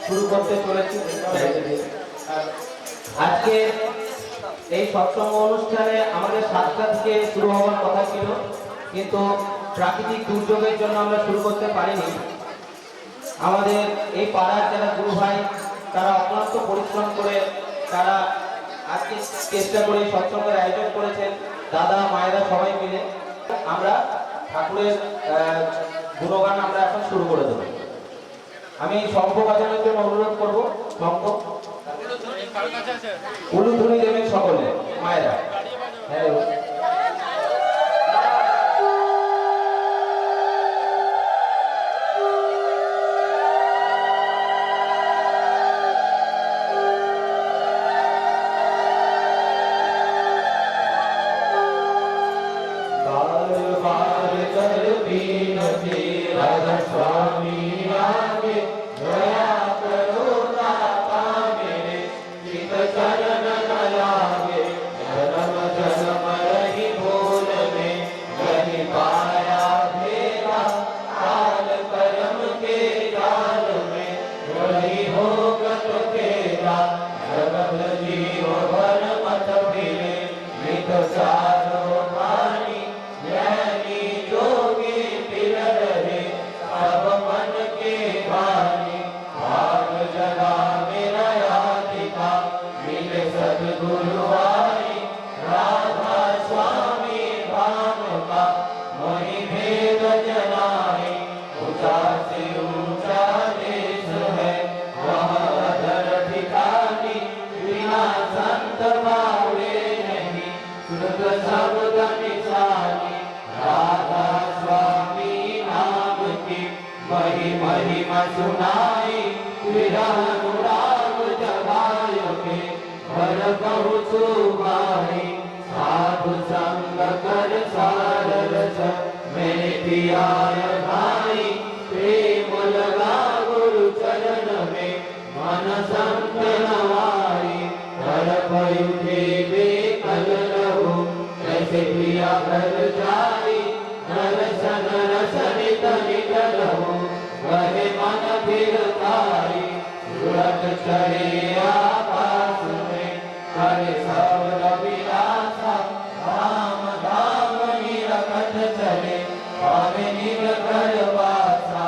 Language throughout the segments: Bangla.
শুরু করতে চলেছি। আজকে এই সৎসঙ্গ অনুষ্ঠানে আমাদের 7টা থেকে শুরু হওয়ার কথা ছিল, কিন্তু প্রাকৃতিক দুর্যোগের জন্য আমরা শুরু করতে পারিনি। আমাদের এই পাড়ার যারা গুরু ভাই তারা অক্লান্ত পরিশ্রম করে তারা আজকে চেষ্টা করে সৎসঙ্গের আয়োজন করেছেন। দাদা মায়েরা সবাই মিলে আমরা ঠাকুরের গুণগান আমরা এখন শুরু করে দেবো। আমি শঙ্খ বাজানোর জন্য অনুরোধ করবো। শঙ্খ উলুধ্বনি দেবেন সকলে মায়েরা। হ্যাঁ, महिमा सुनाई विरानुराग जगाय के भर पहुँचो भाई साधु संग कर सार रस मेरे पियाय भाई प्रेम लगा गुरु चरण में मन संत नवाई कर पयुठे बेकल रहो कैसे पिया कर जाई दर्शन रसनित निकल हो वहे मन फिर तारी सूरत चढ़े आकाश में करे सब विलासा धाम धाम निरखत चले पावे निरकर वासा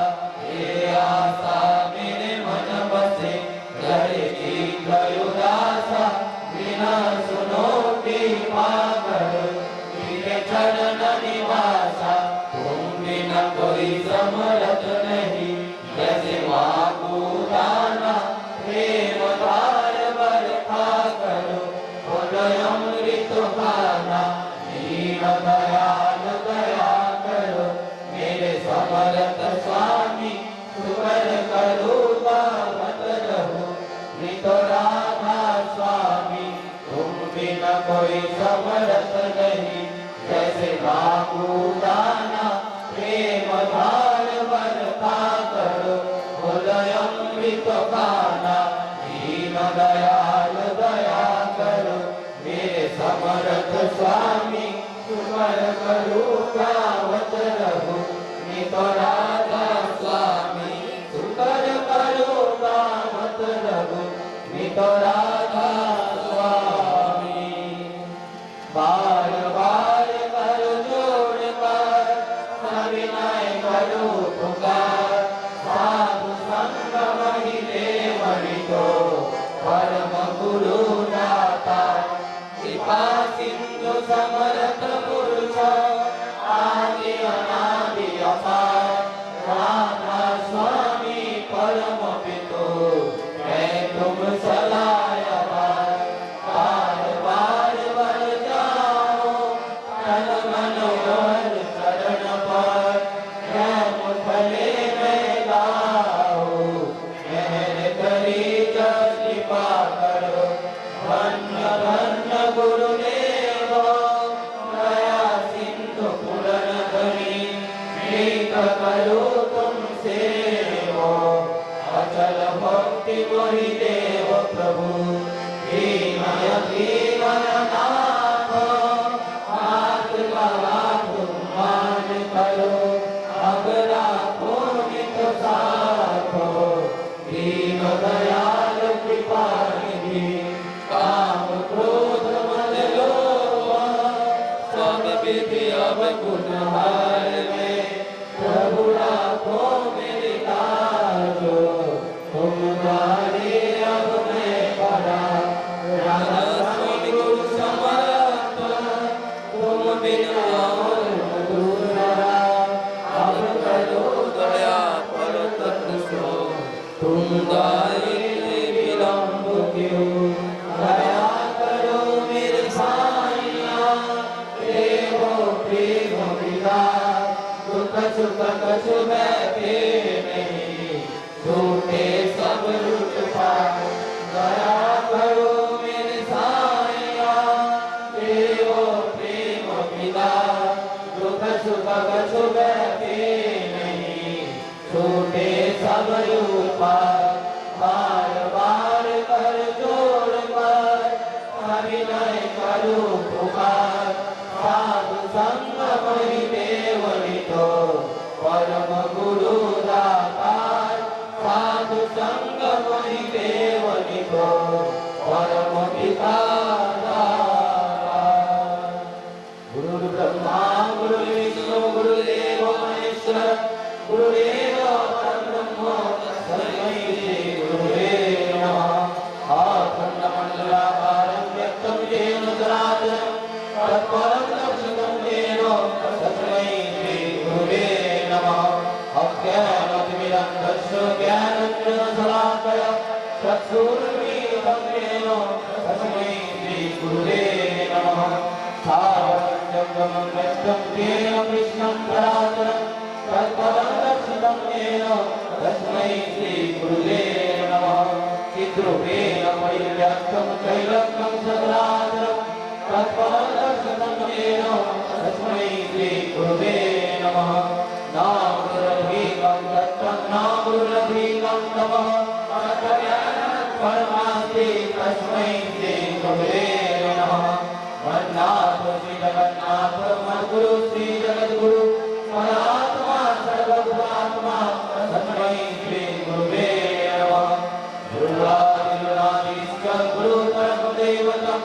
ये आशा मेरे मन बसे करे चित्त उदासा बिना सुनो कृपा करो मेरे चरण निवासा तुम बिना कोई समरथ नहीं जैसे माकुदाना प्रेम धार बरखा करो बोलो अमृत खाना दीन दयाल दया करो मेरे समरथ स्वामी सुकर करो मत रहो मृत राधा स्वामी तुम बिना कोई समरथ नहीं जैसे माकुदाना प्रेम धार बरखा करो अमृत खाना दीन दयाल दया करो मेरे समर्थ स्वामी सुकर करो गावत रहो नित राधा स्वामी सुकर करो गावत रहो नित राधा स्वामी बार बार करो जोड़ कर सविनय करो पुकार साधु संग महिले मणितो परम गुरु दाता कृपा सिंधु समर्थ पुरुष आदि अनादि अपार राधा स्वामी परम पितो मैं तुम सलाय बार बार वर जाओ तन मन और चरण पर प्रेम फले में गाओ मेहर करी जस कृपा करो धन्य धन्य गुरुदेव दया सिंधु पुरन धरी प्रीत करो तुमसे हो अचल भक्ति मोहि देव प्रभु दीनय दीनय नाथ हाथ लगा तुम मान करो अब राखो नित साथ दीन पानिधि काम क्रोध मद लोभ सब विधि अवगुण हार में प्रभु राखो मेरे काजो तुम द्वारे अब मैं पड़ा राधा स्वामी गुरु समर्थ तुम बिन और मधुरा अब करो दया पर तत्सो तुम द्वारे विलंब क्यों दया करो मेरे साईया प्रेम प्रेम विदा दुख सुख कछु बैठे नहीं झूठे सब लुट पाओ दया करो मेरे साईया प्रेम प्रेम विदा दुख सुख कछु बैठे नहीं झूठे सब लुट पाओ बार बार कर जोड़ कर अभिनय करो पुकार साधु संग मणि देवनि तो परम गुरु दातार साधु संग मणि देवनि तो परम पिता दातार गुरु ब्रह्मा गुरु विष्णु गुरुदेव महेश्वर गुरुदेव परब्रह्म तस्मै श्री गुरुवे नमः अखण्डमण्डलाकारं व्यक्तं येन चराचरं तत्परं दर्शितं येन तस्मै श्री गुरुवे नमः अज्ञानतिमिरन्धस्य ज्ञानञ्जनशलाकया चक्षुरुन्मीलितं येन तस्मै श्री गुरुवे नमः सावरं व्यक्तं येन कृष्णं चराचरं तत्परं दर्शितं येन तस्मै श्री गुरुवे नमः चिद्रूपेण परिव्याप्तं त्रैलोक्यं सचराचरं तत्परं दर्शितं येन तस्मै श्री गुरुवे नमः नामरुरभीकं दत्तं नामरुरभीकं नमः परमास्ति तस्मै श्री गुरुवे नमः मन्नाथ श्री जगन्नाथ मद्गुरु श्री जगद्गुरु मनात्मा सर्वभूतात्मा तस्मै श्री गुरुवे नमः गुरुरादिगुणाधीश्च गुरु परमदैवतं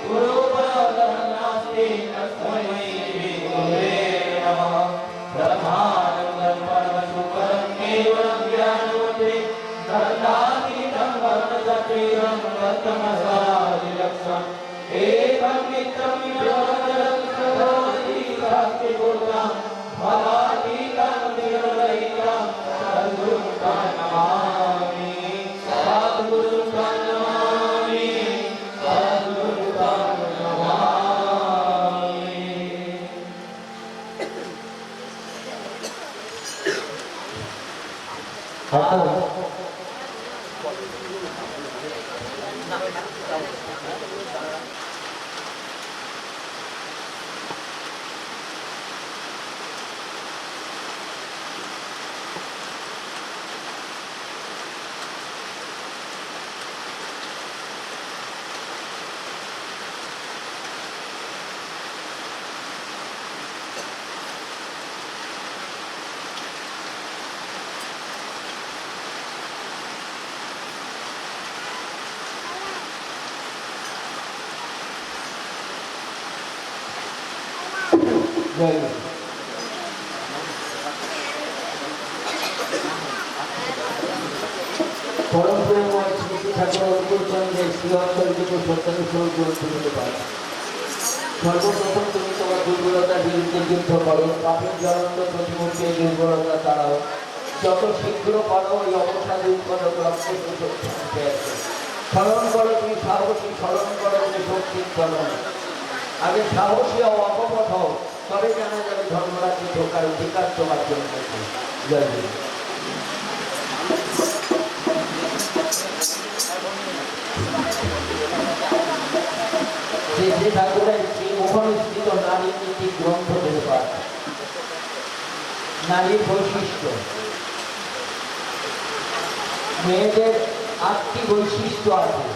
गुरु परमं नास्ति तस्मै श्री गुरुवे नमः ब्रह्मानन्दं परमसुखदं केवलं ज्ञानमूर्तिं दण्डातीतं वर्णचक्रीरं वर्तमसादिलक्षम् एकं नित्यं निरवधरं सदाति शास्त्रिपूर्णं फलातीतं निरवधितं सद्गुरुं नमामि सद्गुरुं नमामि सद्गुरुं नमामि परम प्रेममय श्री ठाकुर अनुकूलचंद्र श्री অঞ্চলকে সত্যানুসরণ করে তুলতে পারে সর্বপ্রথম তুমি তোমার দুর্বলতার বিরুদ্ধে যুদ্ধ করো পাপের জ্বলন্ত প্রতিমূর্তি দুর্বলতা তাড়াও যত শীঘ্র পারো এই অবসাদে উৎপাদক রক্তের স্মরণ করো তুমি সাহসী স্মরণ করো তুমি শক্তির চলন আগে সাহসী ও অকপট হও তবে জানা যাবে ধর্মরাজ্যে ঢোকার অধিকার তোমার জন্য জয় জয় যে ঠাকুরের শ্রী মুখনিষ্ঠিত নারীর নীতি গ্রন্থ বেরোবার নারীর বৈশিষ্ট্য মেয়েদের 8টি বৈশিষ্ট্য আছে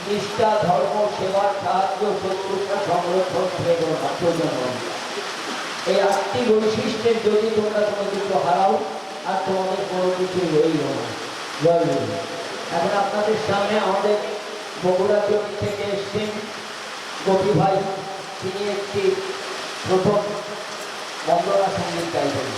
নিষ্ঠা ধর্ম সেবা সাহায্য শুশ্রূষা সংরক্ষণ প্রেরণা প্রজনন এই 8টি বৈশিষ্ট্যের যদি তোমরা কোনো কিছু হারাও আর তোমাদের কোনো কিছু রইল না জয় এখন আপনাদের সামনে আমাদের বগুড়া জমি থেকে এসছেন গোপী ভাই, তিনি একটি প্রথম বন্দনা সঙ্গীত গাইবেন।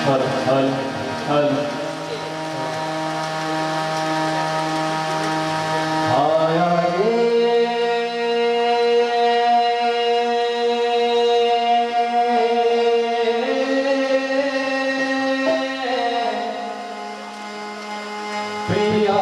हल हल हल आया प्रिया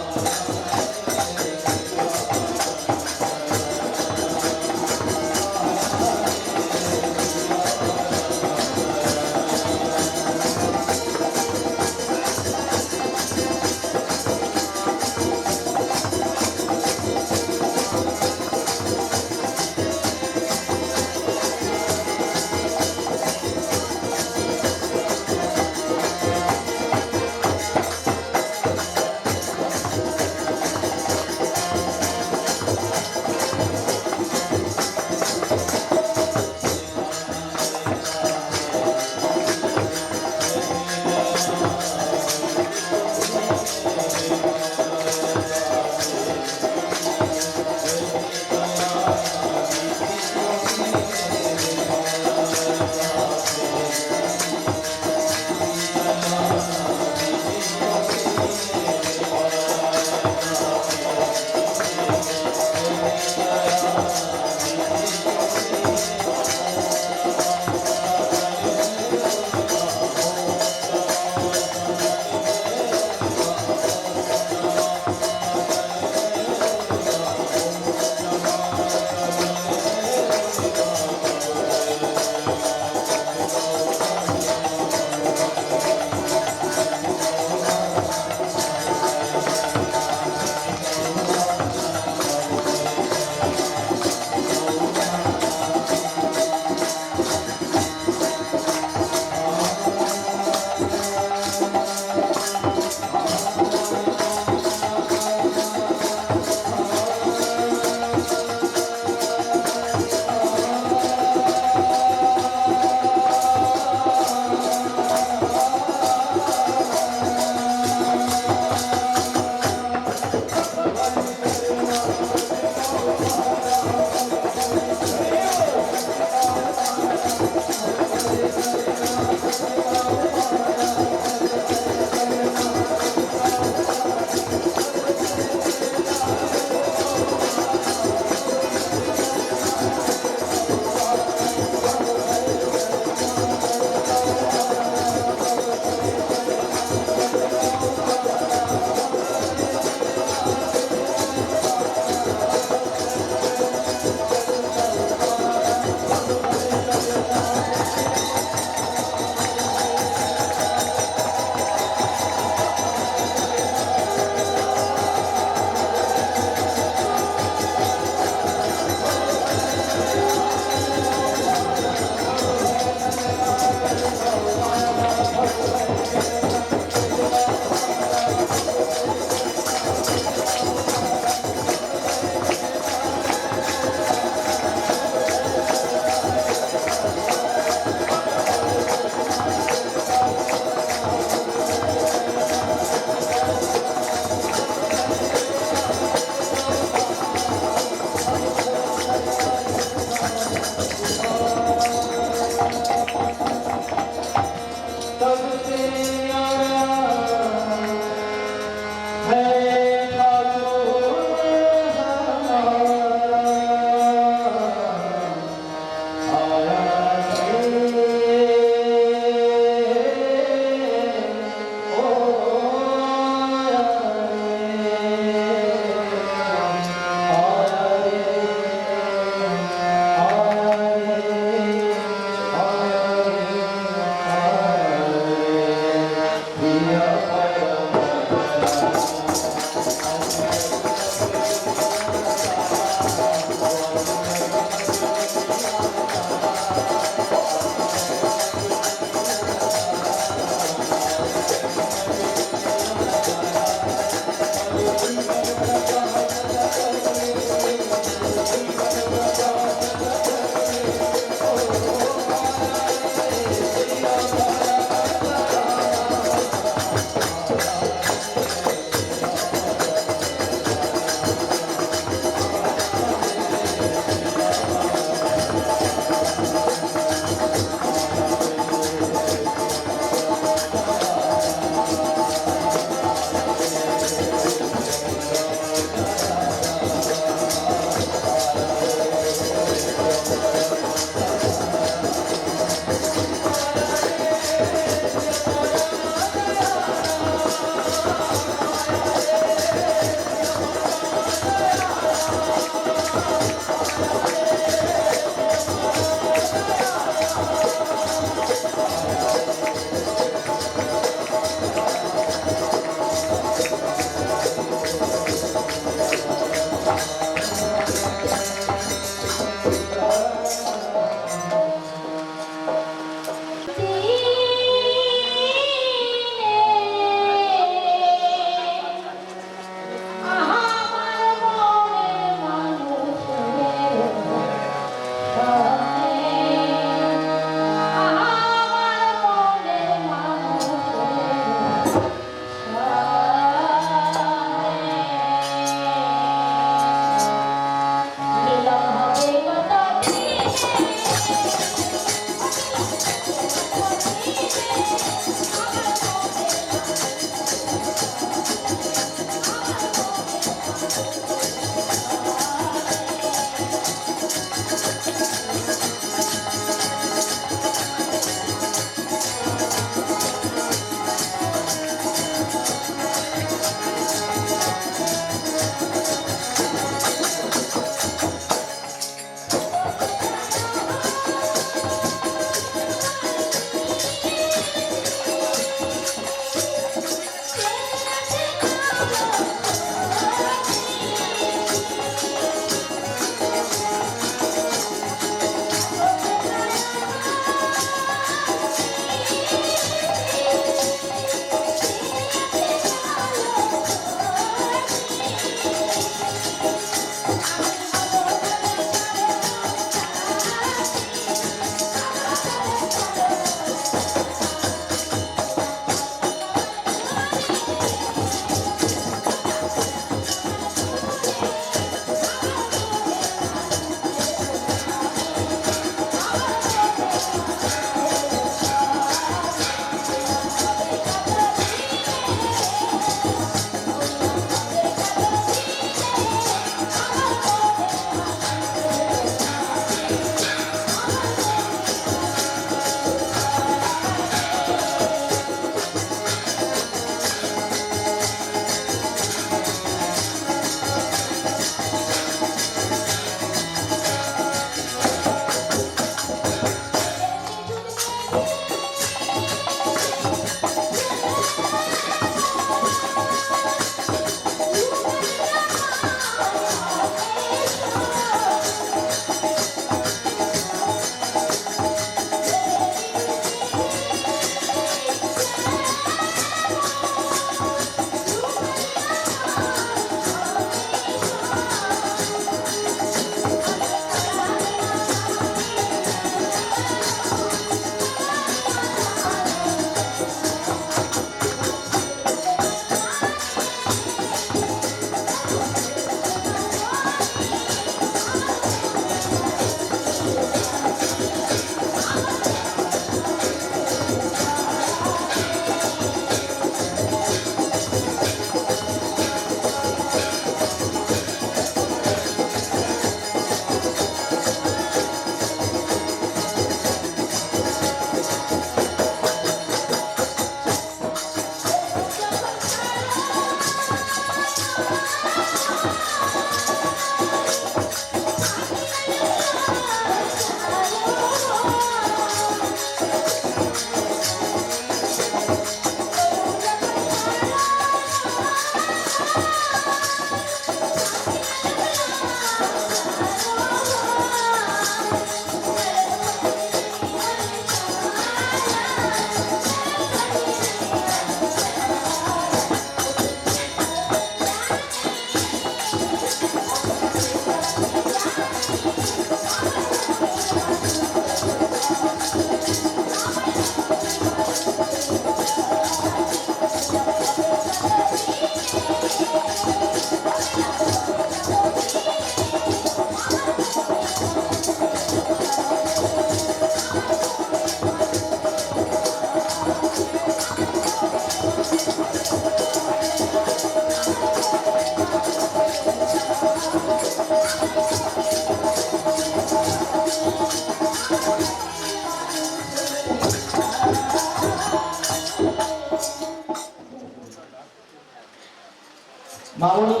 মামনি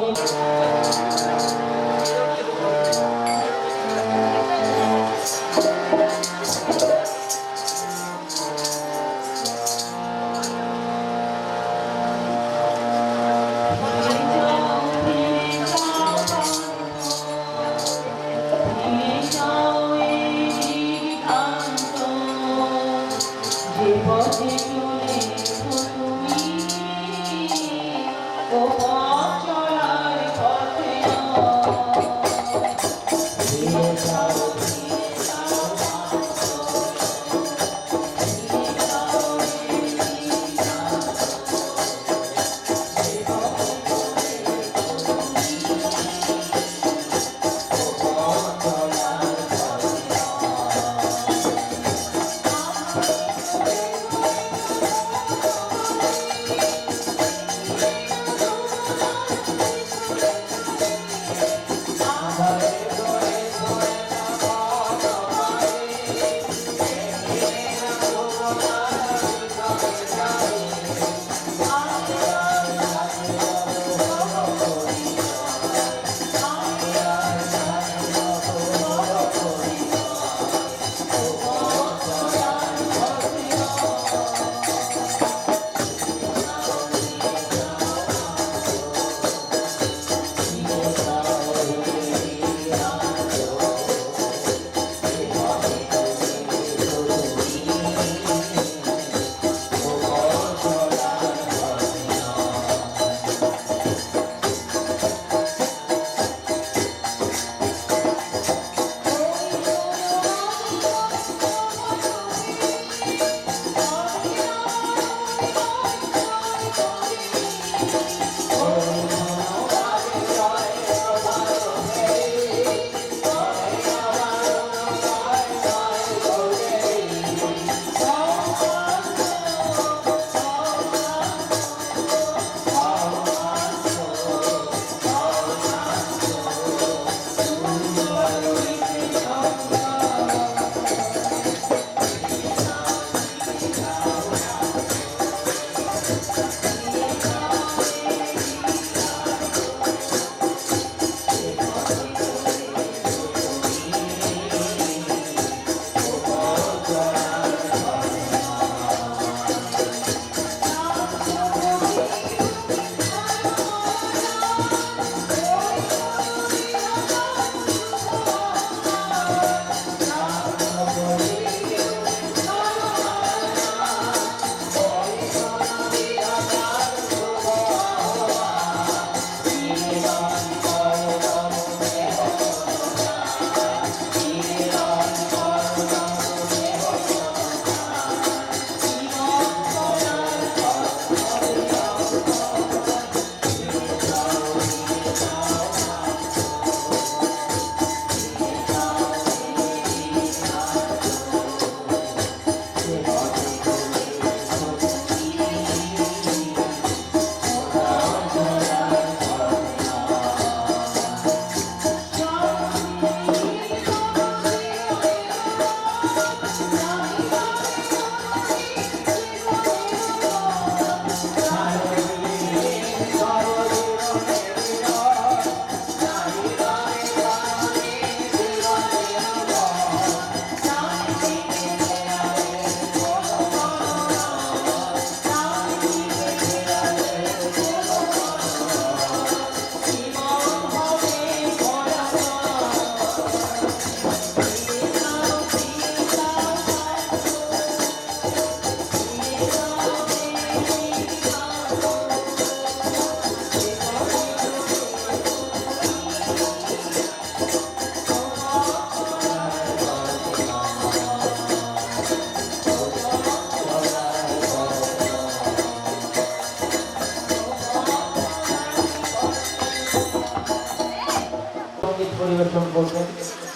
পরিবেশন করবেন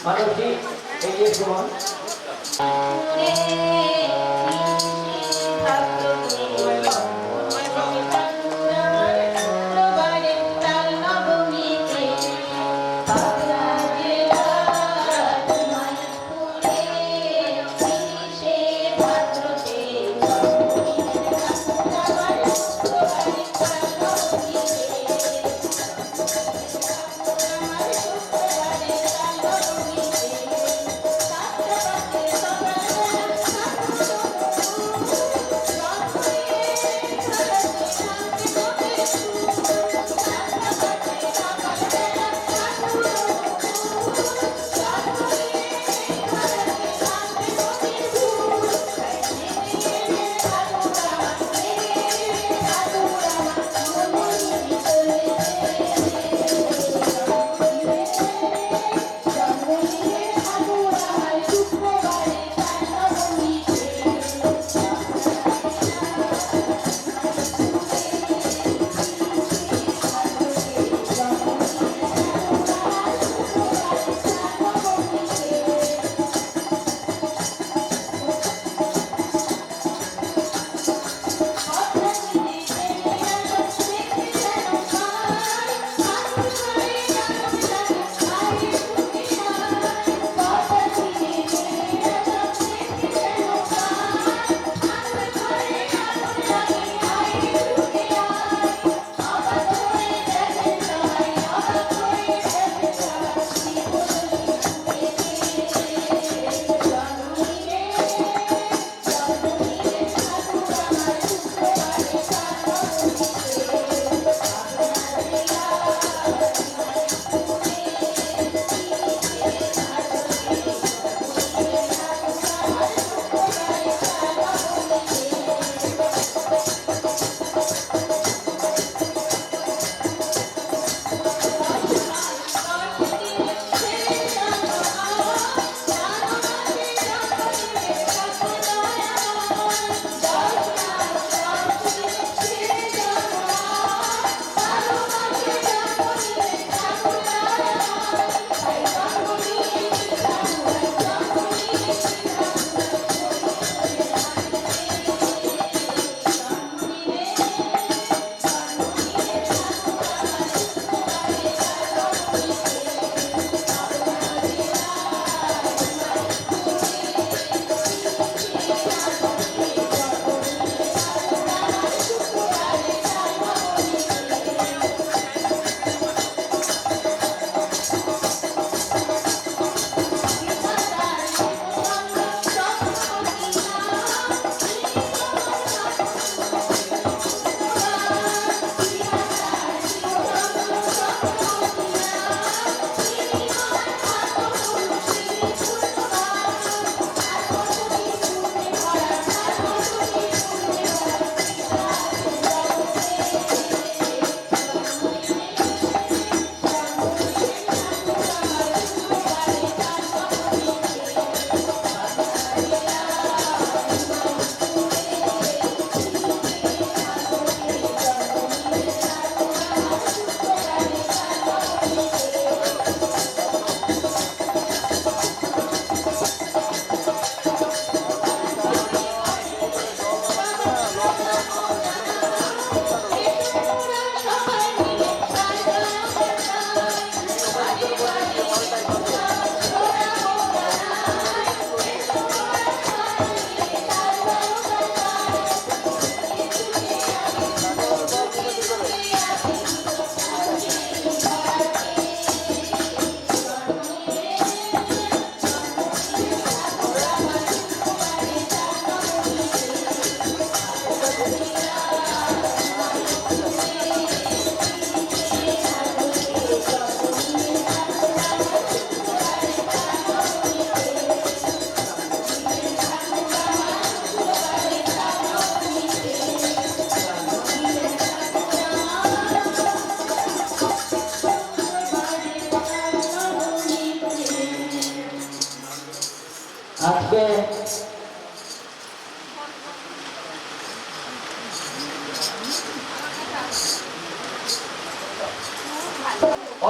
মানবজি এগিয়ে চলুন।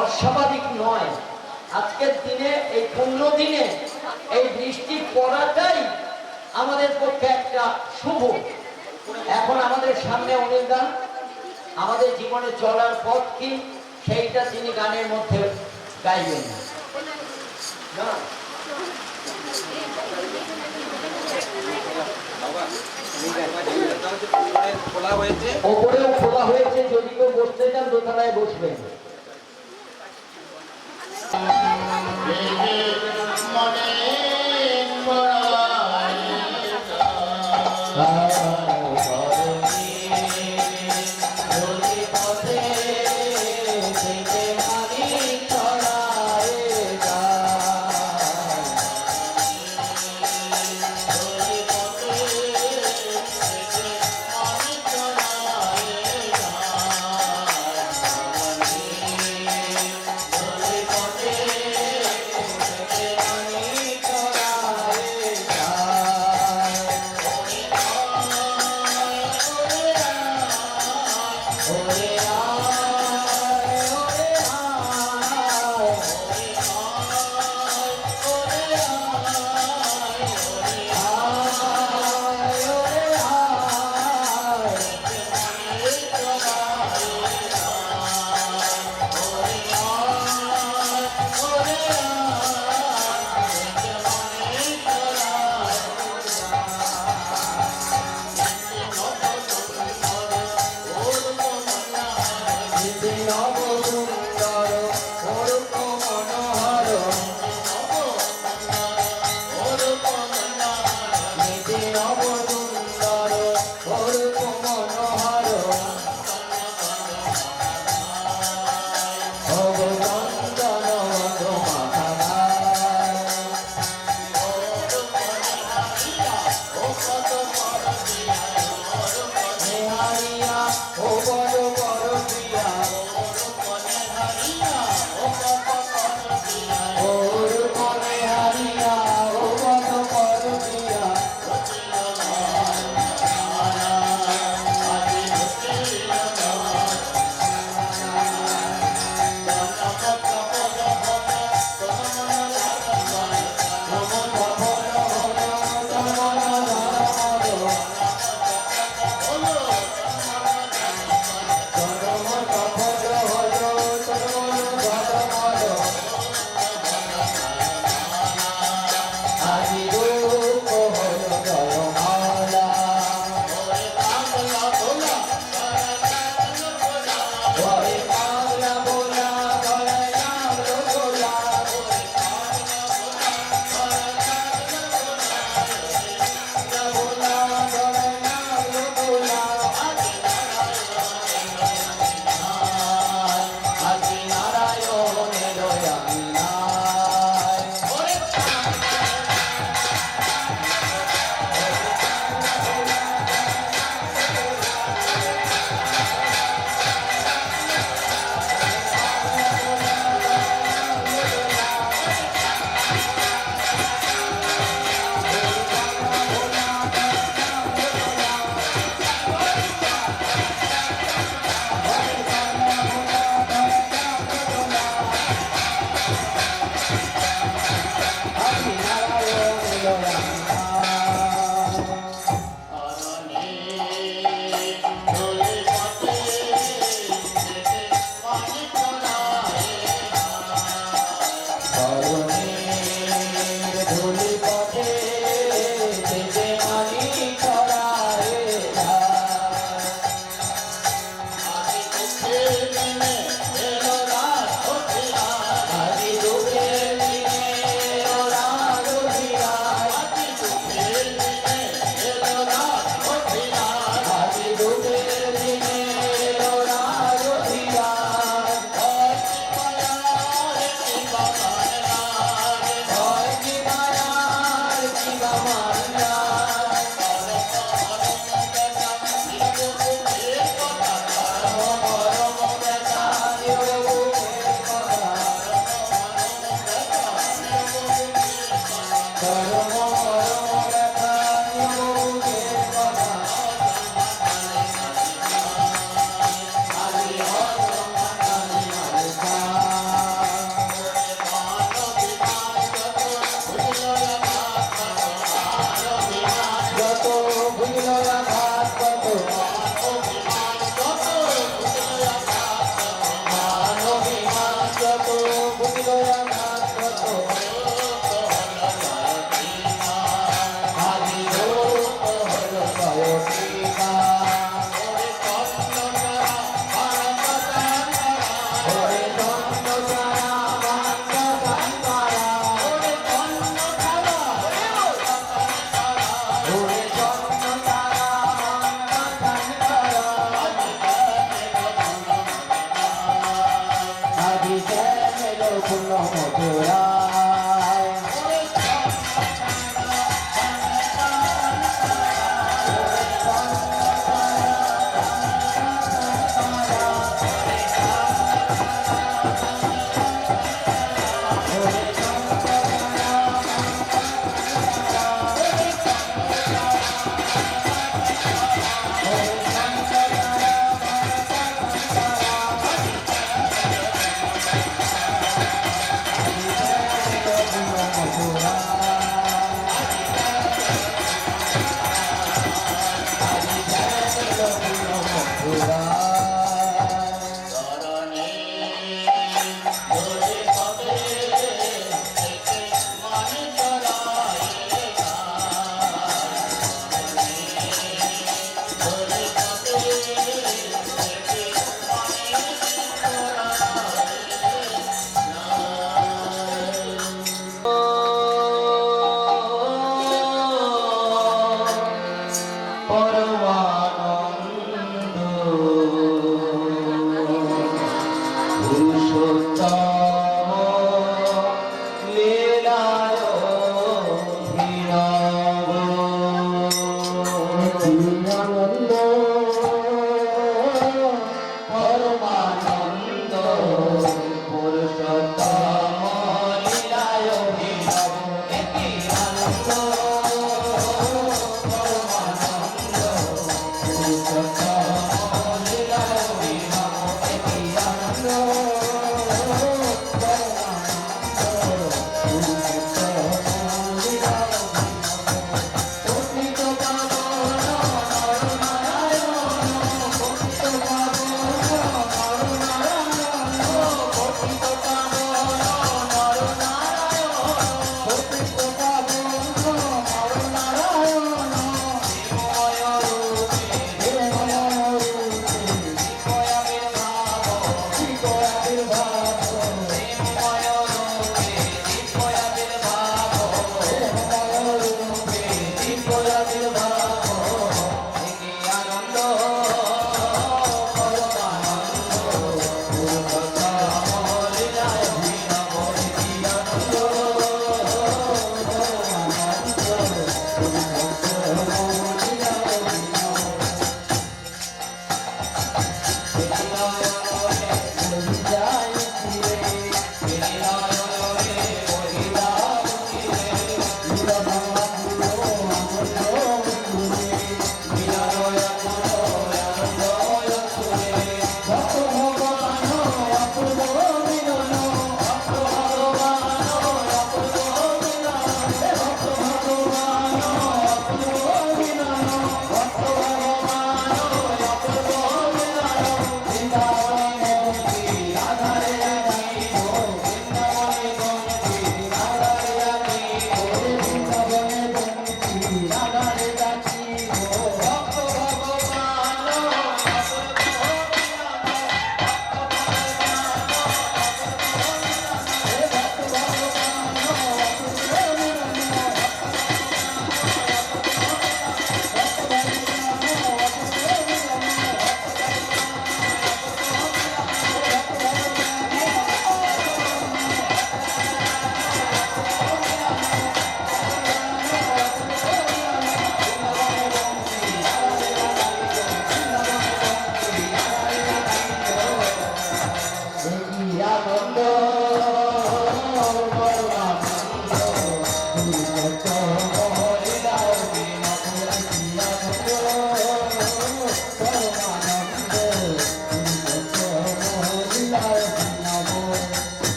অস্বাভাবিক নয়। আজকের দিনে এই পূর্ণ দিনে এই বৃষ্টি পড়াটাই আমাদের পক্ষে একটা শুভ। এখন আমাদের সামনে অনিল দা আমাদের জীবনে চলার পথ কি সেইটা তিনি গানের মধ্যে গাইবেন। না ওপরেও খোলা হয়েছে, যদি কেউ বসতে চান দোতলায় বসবেন।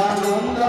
আনন্দ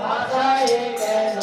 ভাষায় কেন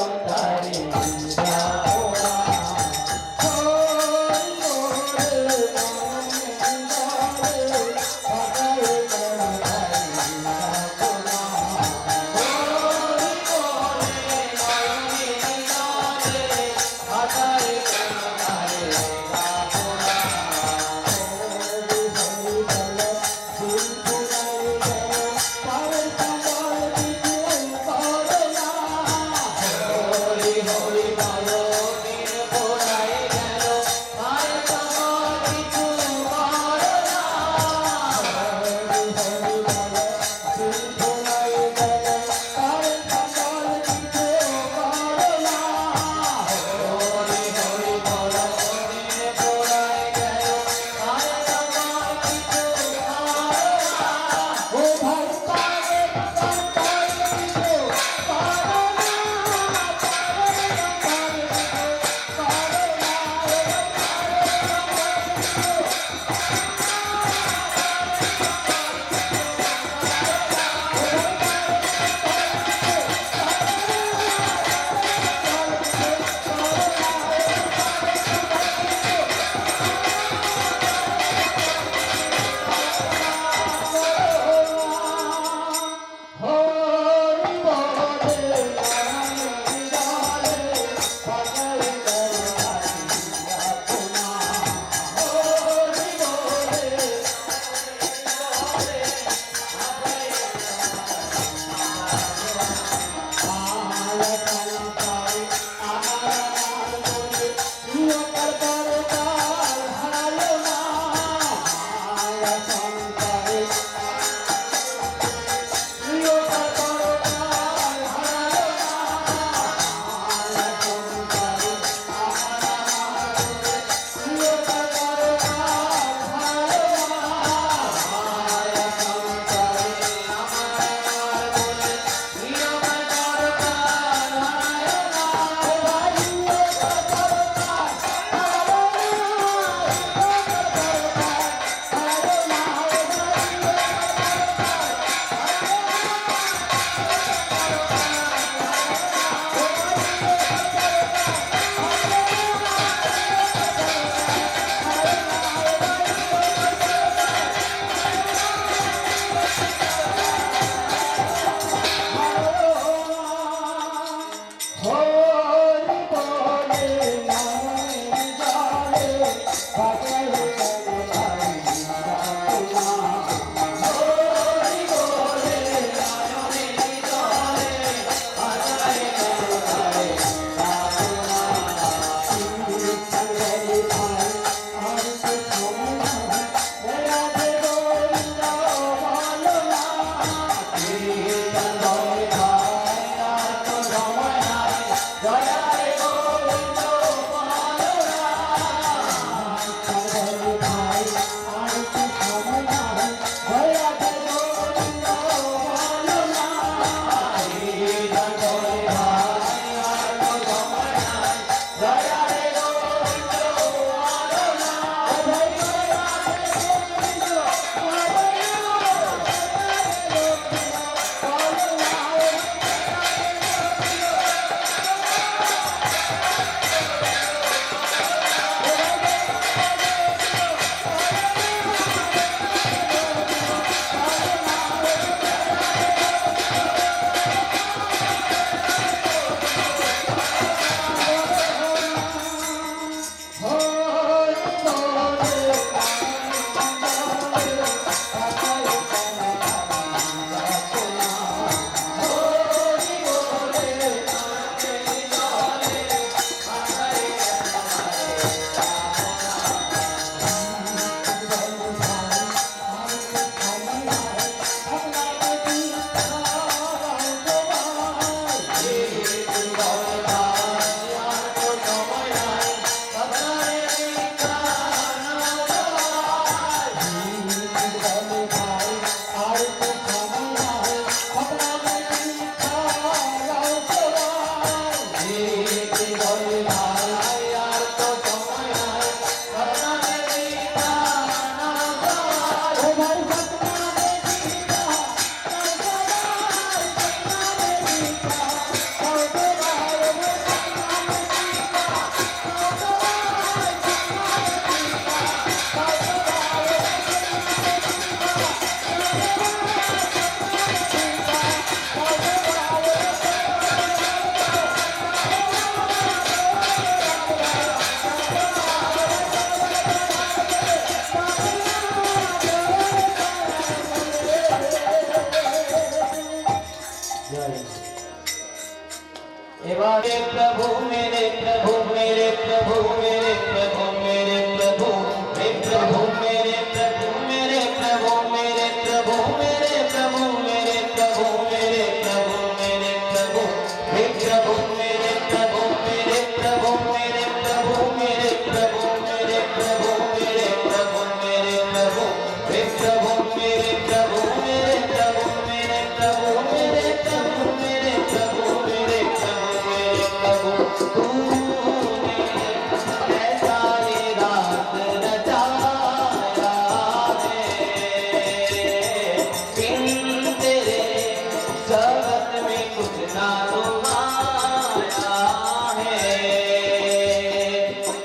Jaya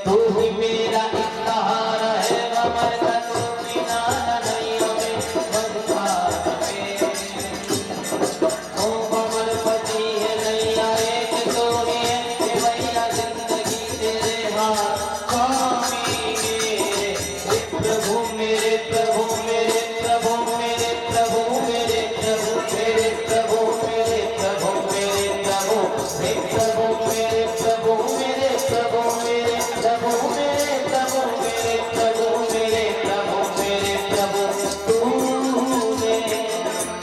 तू ही मेरा एक सहारा है कमर का तू बिना नहीं होवे मझधार में ओ कमर पति है नैया एक तो है कि भैया जिंदगी तेरे हाथ स्वामी मेरे प्रभु मेरे प्रभु मेरे प्रभु मेरे प्रभु मेरे प्रभु मेरे प्रभु मेरे प्रभु मेरे प्रभु मेरे प्रभु मेरे प्रभु मेरे प्रभु मेरे प्रभु मेरे प्रभु मेरे प्रभु मेरे प्रभु तूने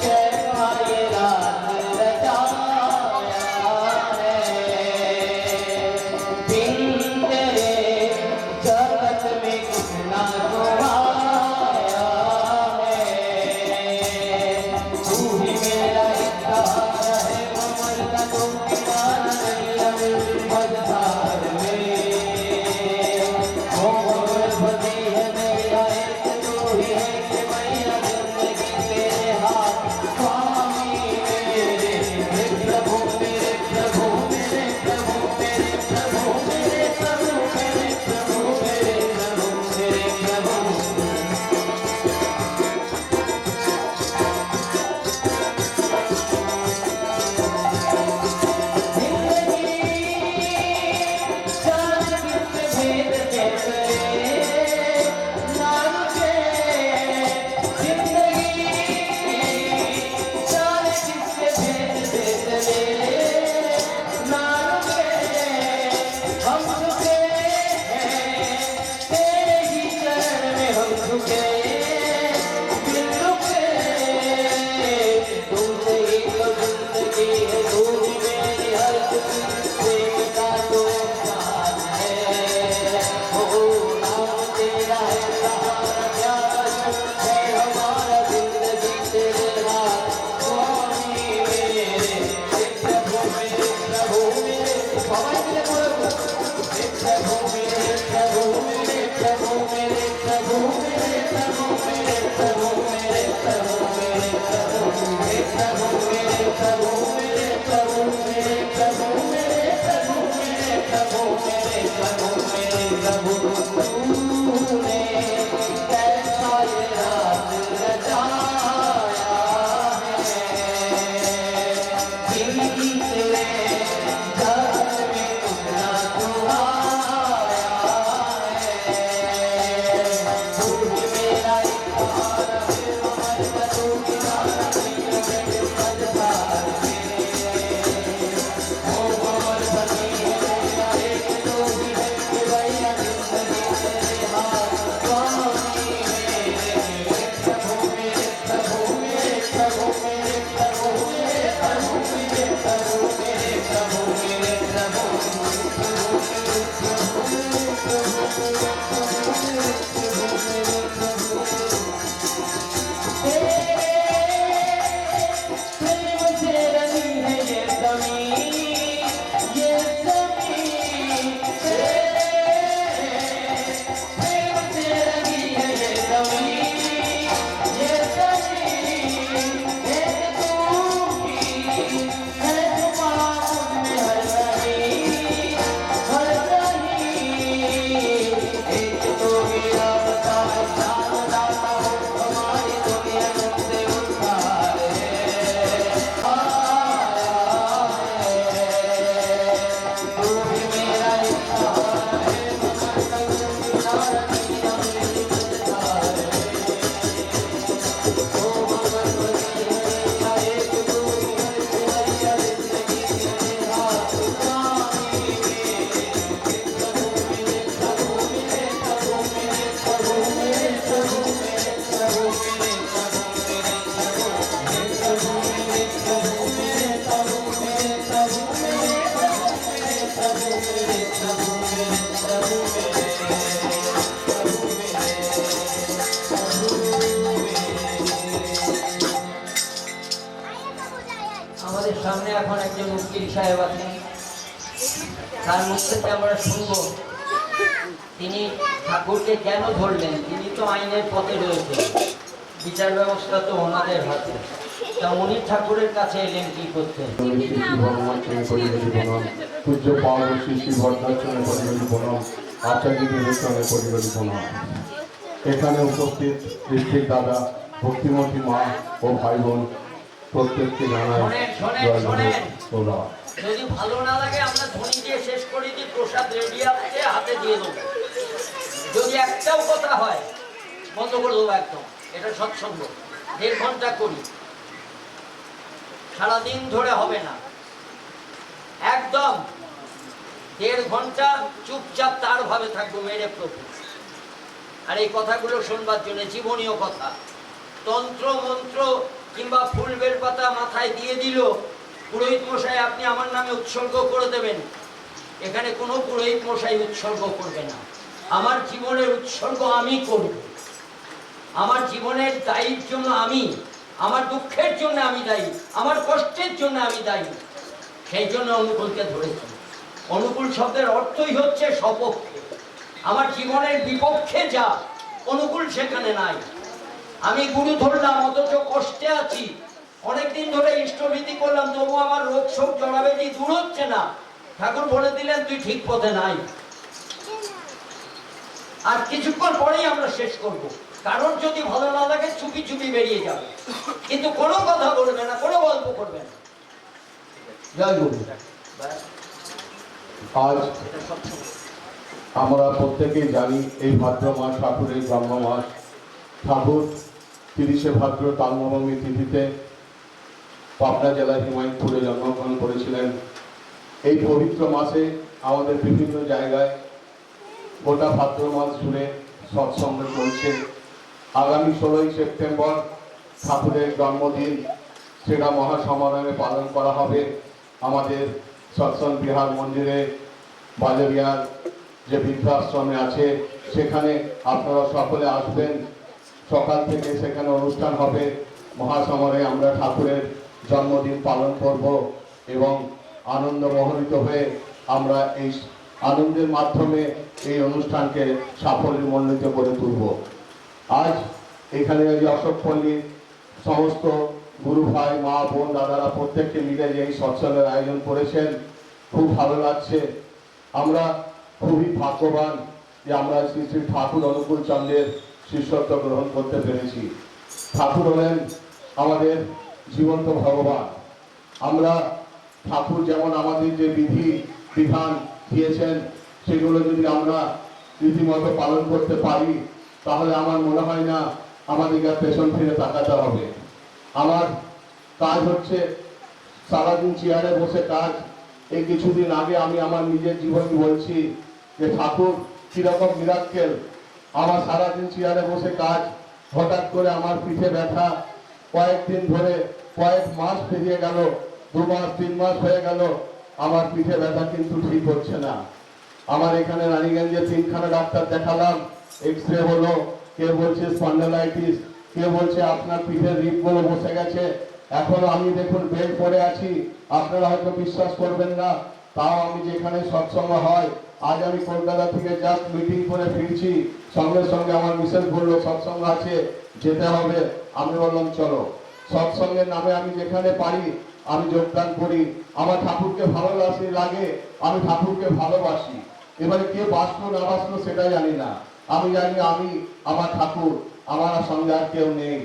कैसा ये रात रचाया है बिन तेरे जगत में कुछ ना सुहाया है तू ही मेरा एक सहारा है कमर का तू किनारा नहीं हमें मझधार में ओ भगवती है मेरा एक तू ही है कि मैया जिंदगी तेरे हाथ स्वामी मेरे प्रभु मेरे प्रभु मेरे प्रभु मेरे प्रभु मेरे प्रभु मेरे प्रभु मेरे प्रभु मेरे प्रभु আমাদের সামনে এখন একজন উকিল সাহেব আছেন, তার মুখ থেকে আমরা শুনবো তিনি ঠাকুরকে কেন ধরলেন। তিনি তো আইনের পথে রয়েছে, বিচার ব্যবস্থা তো ওনাদের হাতে, তা উনি ঠাকুরের কাছে এলেন কি করতে? পূজ্য পাওয়া শ্রী শ্রী ভট্টাচার্য আচার্য বিবেচনায় পরিগণিত নয়। এখানে উপস্থিত ডিস্ট্রিক্ট দাদা, ভক্তিমতী মা ও ভাই বোন প্রত্যেককে জানাই জয় গুরু ও রাম। যদি ভালো না লাগে আমরা ধ্বনি দিয়ে শেষ করে দিই, প্রসাদ রেডি আছে, হাতে দিয়ে দেবো। যদি একটাও কথা হয় বন্ধ করে দেবো একদম। এটা সৎসঙ্গ, 1.5 ঘন্টা করি, সারাদিন ধরে হবে না, একদম 1.5 ঘন্টা চুপচাপ তার ভাবে থাকবো মেরে প্রভু। আর এই কথাগুলো শুনবার জন্য জীবনীয় কথা, তন্ত্র মন্ত্র কিংবা ফুল বেল পাতা মাথায় দিয়ে দিল, পুরোহিত মশাই আপনি আমার নামে উৎসর্গ করে দেবেন, এখানে কোনো পুরোহিত মশাই উৎসর্গ করবে না। আমার জীবনের উৎসর্গ আমি করব, আমার জীবনের দায়ীর জন্য আমি, আমার দুঃখের জন্য আমি দায়ী, আমার কষ্টের জন্য আমি দায়ী। সেই জন্য অনুকূলকে ধরেছি। অনুকূল শব্দের অর্থই হচ্ছে সপক্ষে। আমার জীবনের বিপক্ষে যা, অনুকূল সেখানে নাই। আমি গুরু ধরলাম অথচ কষ্টে আছি, অনেকদিন ধরে ইষ্টভীতি করলাম, তবু আমার রোগ শোক জড়াবেদি দূর হচ্ছে না। ঠাকুর বলে দিলেন তুই ঠিক পথে নাই। আর কিছুক্ষণ পরেই আমরা শেষ করব। কারণ যদি ভালো না লাগে চুপি চুপি বেরিয়ে যাবে, কিন্তু কোনো কথা বলবে না, কোনো গল্প করবে না। জয় গুরু। আজ আমরা প্রত্যেকেই জানি এই ভাদ্র মাস ঠাকুরের জন্ম মাস। ঠাকুর 30শে ভাদ্র তালনবমী তিথিতে পাবনা জেলার হিমায়তপুরে জন্মগ্রহণ করেছিলেন। এই পবিত্র মাসে আমাদের বিভিন্ন জায়গায় গোটা ভাদ্র মাস জুড়ে সৎসঙ্গ চলছে। আগামী 16ই সেপ্টেম্বর ঠাকুরের জন্মদিন, সেটা মহাসমারোহে পালন করা হবে আমাদের সৎসঙ্গ বিহার মন্দিরে, বাজারিয়ার যে বৃদ্ধাশ্রমে আছে সেখানে। আপনারা সকলে আসবেন, সকাল থেকে সেখানে অনুষ্ঠান হবে। মহাসমারোহে আমরা ঠাকুরের জন্মদিন পালন করব এবং আনন্দ মোহরিত হয়ে আমরা এই আনন্দের মাধ্যমে এই অনুষ্ঠানকে সাফল্যমণ্ডিত করে তুলব। আজ এখানে এই অশোকপল্লীর সমস্ত গুরু ভাই, মা, বোন, দাদারা প্রত্যেককে মিলে যে এই সৎসঙ্গের আয়োজন করেছেন, খুব ভালো লাগছে। আমরা খুবই ভাগ্যবান যে আমরা শ্রী শ্রী ঠাকুর অনুকূল চন্দ্রের শিষ্যত্ব গ্রহণ করতে পেরেছি। ঠাকুর হলেন আমাদের জীবন্ত ভগবান। আমরা ঠাকুর যেমন আমাদের যে বিধি বিধান দিয়েছেন সেগুলো যদি আমরা রীতিমতো পালন করতে পারি, তাহলে আমার মনে হয় না আমাদেরকে পেছন ফিরে তাকাতে হবে। আমার কাজ হচ্ছে সারাদিন চেয়ারে বসে কাজ। এই কিছুদিন আগে আমি আমার নিজের জীবনী বলছি যে ঠাকুর কিরকম মিরাক্কেল। আমার সারাদিন চেয়ারে বসে কাজ, হঠাৎ করে আমার পিঠে ব্যথা, কয়েকদিন ধরে কয়েক মাস পেরিয়ে গেল, 2 মাস 3 মাস হয়ে গেল, আমার পিঠে ব্যথা কিন্তু ঠিক হচ্ছে না। আমার এখানে রানীগঞ্জে 3খানা ডাক্তার দেখালাম, এক্সরে হলো, কে বলছে স্পন্ডালাইটিস, কে বলছে আপনার পিঠের রিপগুলো বসে গেছে। এখন আমি দেখুন বেড পড়ে আছি, আপনারা হয়তো বিশ্বাস করবেন না, তাও আমি যেখানে সৎসঙ্গ হয়, আজ আমি কলকাতা থেকে জাস্ট মিটিং করে ফিরছি, সঙ্গে সঙ্গে আমার মিসেস বললো সৎসঙ্গ আছে, যেতে হবে। আমি বললাম চলো। সৎসঙ্গের নামে আমি যেখানে পারি আমি যোগদান করি। আমার ঠাকুরকে ভালো লাগে, আমি ঠাকুরকে ভালোবাসি। এবারে কে বাঁচলো না বাঁচলো সেটা জানি না, আমি জানি আমি আমার ঠাকুর, আমার সঙ্গে আর কেউ নেই।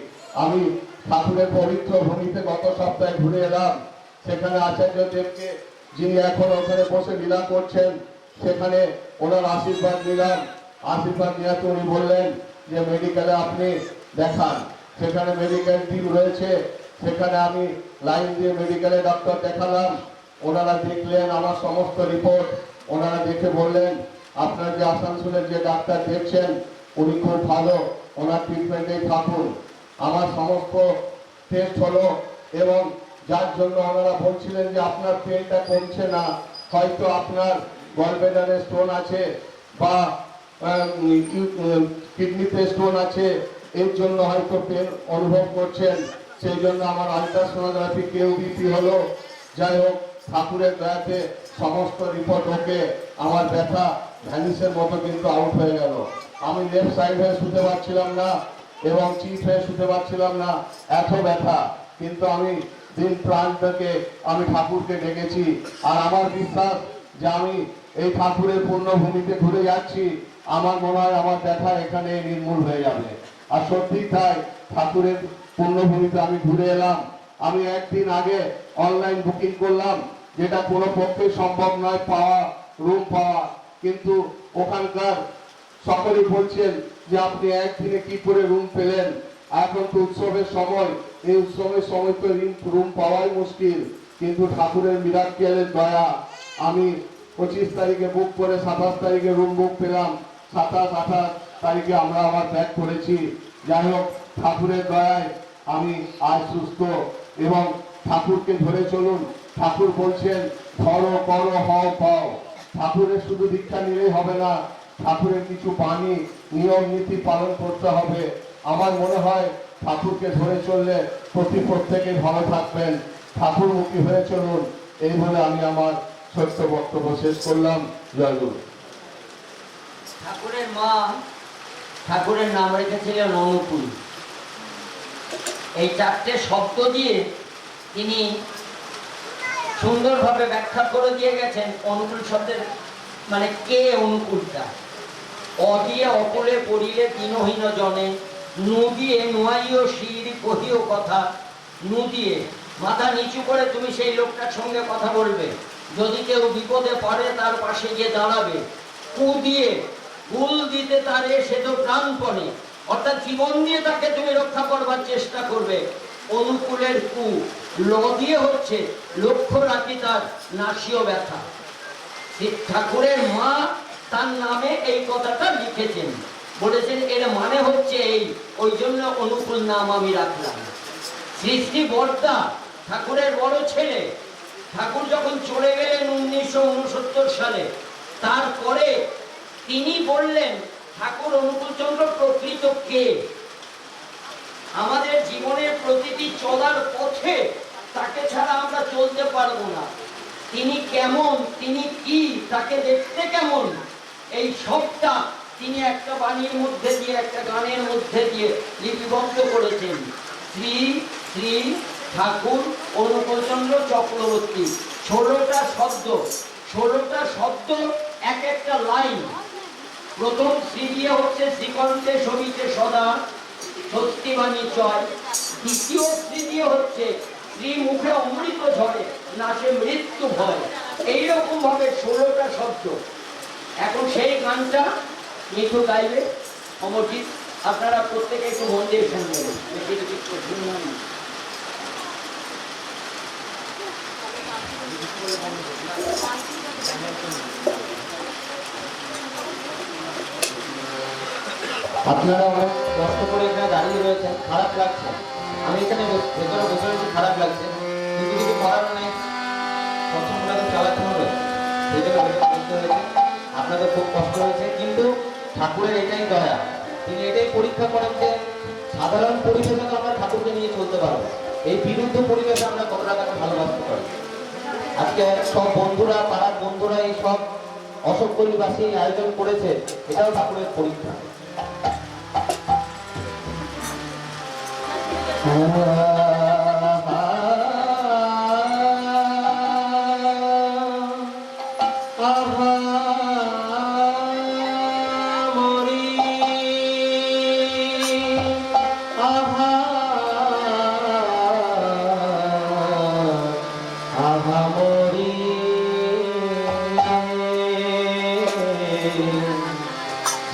আমি ঠাকুরের পবিত্র ভূমিতে গত সপ্তাহে ঘুরে এলাম, সেখানে আচার্য দেবকে, যিনি এখন ওখানে বসে লীলা করছেন, সেখানে ওনার আশীর্বাদ নিলাম। আশীর্বাদ নিয়ে উনি বললেন যে মেডিকেলে আপনি দেখান। সেখানে মেডিকেল টিম রয়েছে, সেখানে আমি লাইন দিয়ে মেডিকেলে ডক্টর দেখালাম। ওনারা দেখলেন আমার সমস্ত রিপোর্ট, ওনারা দেখে বললেন আপনার যে আসানসোলের যে ডাক্তার দেখছেন উনি খুব ভালো, ওনার ট্রিটমেন্টেই থাকুন। আমার সমস্ত টেস্ট হলো এবং যার জন্য ওনারা বলছিলেন যে আপনার পেনটা কমছে না, হয়তো আপনার গলব্লাডারে স্টোন আছে বা কিডনিতে স্টোন আছে, এর জন্য হয়তো পেন অনুভব করছেন। সেই জন্য আমার আলট্রাসোনোগ্রাফি কেউবিপি হলো। যাই হোক, ঠাকুরের দয়াতে সমস্ত রিপোর্ট ওকে। আমার ব্যথা ভ্যানিসের মতো কিন্তু আউট হয়ে গেল। আমি লেফট সাইড হয়ে শুতে পারছিলাম না এবং চিট হয়ে শুতে পারছিলাম না, এত ব্যথা। কিন্তু আমি দিন প্রাণ থেকে আমি ঠাকুরকে ডেকেছি, আর আমার বিশ্বাস যে আমি এই ঠাকুরের পূর্ণভূমিতে ঘুরে যাচ্ছি, আমার মনে হয় আমার ব্যথা এখানে নির্মূল হয়ে যাবে। আর সত্যি তাই, ঠাকুরের পূর্ণভূমিতে আমি ঘুরে এলাম। আমি একদিন আগে অনলাইন বুকিং করলাম, যেটা কোনো পক্ষে সম্ভব নয় পাওয়া, রুম পাওয়া, কিন্তু ওখানকার সকলেই বলছেন যে আপনি একদিনে কি করে রুম পেলেন। এখন তো উৎসবের সময়, এই উৎসবের সময় তো রুম পাওয়াই মুশকিল, কিন্তু ঠাকুরের মিরাক্কেলের দয়া আমি 25 তারিখে বুক করে 27 তারিখে রুম বুক পেলাম। 27, 28 তারিখে আমরা আবার ব্যাক করেছি। যাই হোক, ঠাকুরের দয়ায় আমি আজ সুস্থ এবং ঠাকুরকে ধরে চলুন। ঠাকুর বলছেন ধরো করো হও পাও। ঠাকুরের শুধু দীক্ষা নিলেই হবে না, ঠাকুরের কিছু বাণী নিয়ম নীতি পালন করতে হবে। আমার মনে হয় ঠাকুরকে ধরে চললে প্রত্যেকে ভালো থাকবেন। ঠাকুরমুখী হয়ে চলুন, এই বলে আমি আমার ছোট্ট বক্তব্য শেষ করলাম। জয় গুরু। ঠাকুরের মা ঠাকুরের নাম রেখেছিলেন অনুকূল। এই 4টে শব্দ দিয়ে তিনি সুন্দরভাবে ব্যাখ্যা করে দিয়ে গেছেন অনুকূল শব্দের মানে কে অনুকূলটা। অ দিয়ে অকলে পড়িলে দিনহীন জনে, নু দিয়ে নুয়াইও শির কহিও কথা। নু দিয়ে মাথা নিচু করে তুমি সেই লোকটার সঙ্গে কথা বলবে, যদি কেউ বিপদে পড়ে তার পাশে গিয়ে দাঁড়াবে। কু দিয়ে কুল দিতে তারে সে তো প্রাণপণে, অর্থাৎ জীবন দিয়ে তাকে তুমি রক্ষা করবার চেষ্টা করবে। অনুকূলের কু। ল দিয়ে হচ্ছে লক্ষ্য রাখি তার নাসীয় ব্যথা। ঠাকুরের মা তার নামে এই কথাটা লিখেছেন, বলেছেন এর মানে হচ্ছে এই, ওই জন্য অনুকূল নাম আমি রাখলাম। শ্রী শ্রী বর্দা ঠাকুরের বড় ছেলে, ঠাকুর যখন চলে গেলেন 1969 সালে, তারপরে তিনি বললেন ঠাকুর অনুকূলচন্দ্র প্রকৃত কে। আমাদের জীবনের প্রতিটি চলার পথে তাকে ছাড়া আমরা চলতে পারবো না। তিনি কেমন, তিনি কি, তাকে দেখতে কেমন, এই সবটা তিনি একটা বাণীর মধ্যে দিয়ে, একটা গানের মধ্যে দিয়ে লিপিবদ্ধ করেছেন। শ্রী শ্রী ঠাকুর অনুকূলচন্দ্র চক্রবর্তী। 16টা শব্দ, 16টা শব্দ, এক একটা লাইন। প্রথম শ্রী দিয়ে হচ্ছে শ্রীকণ্ঠে শোভিতে সদা স্বস্তিবাণী চয়। দ্বিতীয় শ্রী দিয়ে হচ্ছে শ্রী মুখে অমৃত ঝরে, নাচে মৃত্যু ভয়। এইরকম ভাবে 16টা শব্দ। এখন সেই গানটা মিঠু গাইবে, অমরজিৎ। আপনারা প্রত্যেকে একটু মন দিয়ে শুনবেন। আপনারা অনেক কষ্ট করে এখানে দাঁড়িয়ে রয়েছেন, খারাপ লাগছে। আমি এখানে ভেতরে বসে রয়েছি, খারাপ লাগছে, কিন্তু কিছু করার নেই, সবসময় চালাতে হবে, সেই জন্য ভেতরে বসতে হয়েছে। আপনাদের খুব কষ্ট হয়েছে, কিন্তু ঠাকুরের এটাই দয়া, তিনি এটাই পরীক্ষা করেন যে সাধারণ পরিবেশে আমরা ঠাকুরকে নিয়ে চলতে পারবো, এই বিরুদ্ধ পরিবেশে আমরা কতটা তাকে ভালোবাসতে পারি। আজকে সব বন্ধুরা, পাড়ার বন্ধুরা এই সব অশোকগঞ্জবাসী আয়োজন করেছে, এটাও ঠাকুরের পরীক্ষা।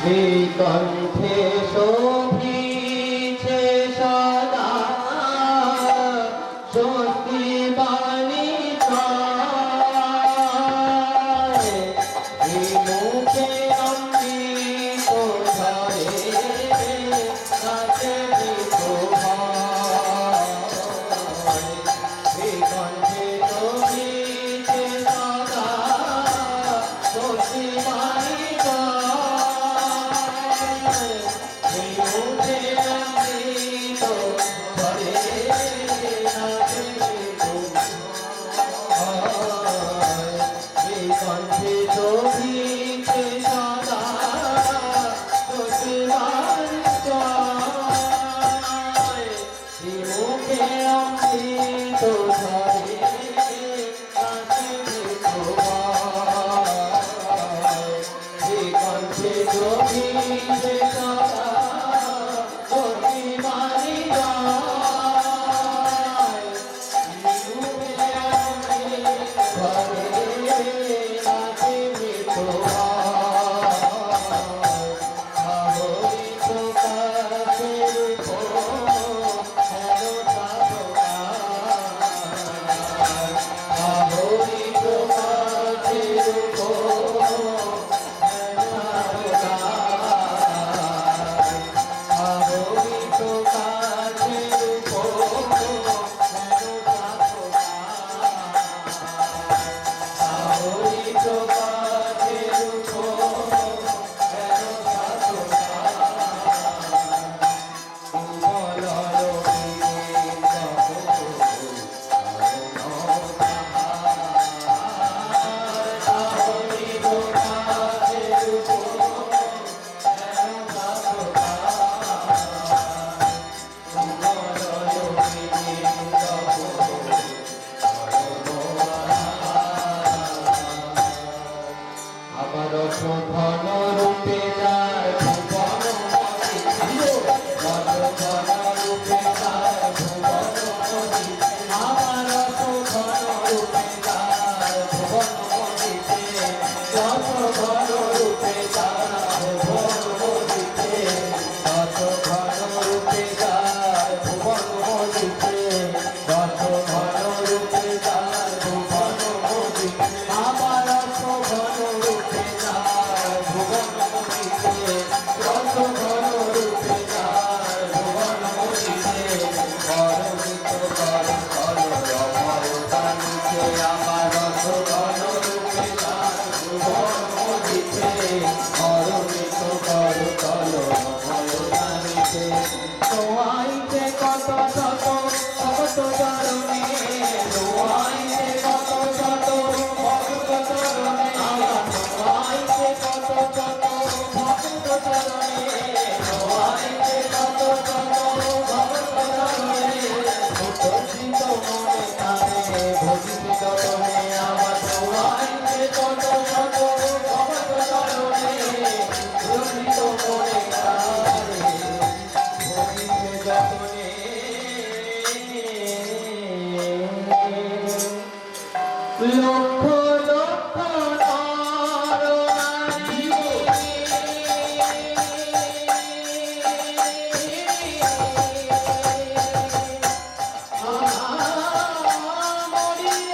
শ্রীকণ্ঠে শোভিছে সদা স্বস্তি বাণী চয়। মুখে অমৃত ঝরে, নাচে মৃত্যু ভয়। শ্রীকণ্ঠে শোভিছে সদা স্বস্তি বাণী চয়। লক্ষ লক্ষ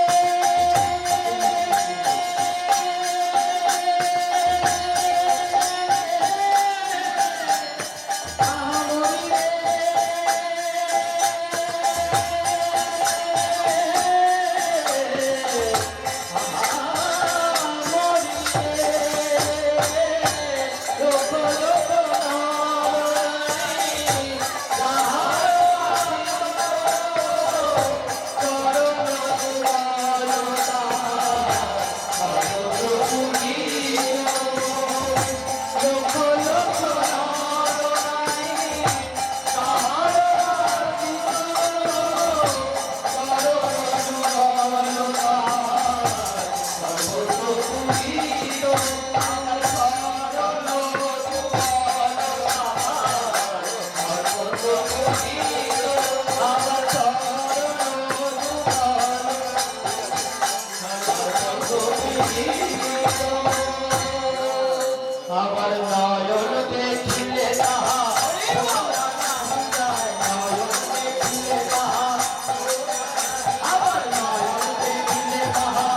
নরনারী আবার নয়ন দেখিলে তাহা নয়ন দেখিলে তাহা আবার নয়ন দেখিলে তাহা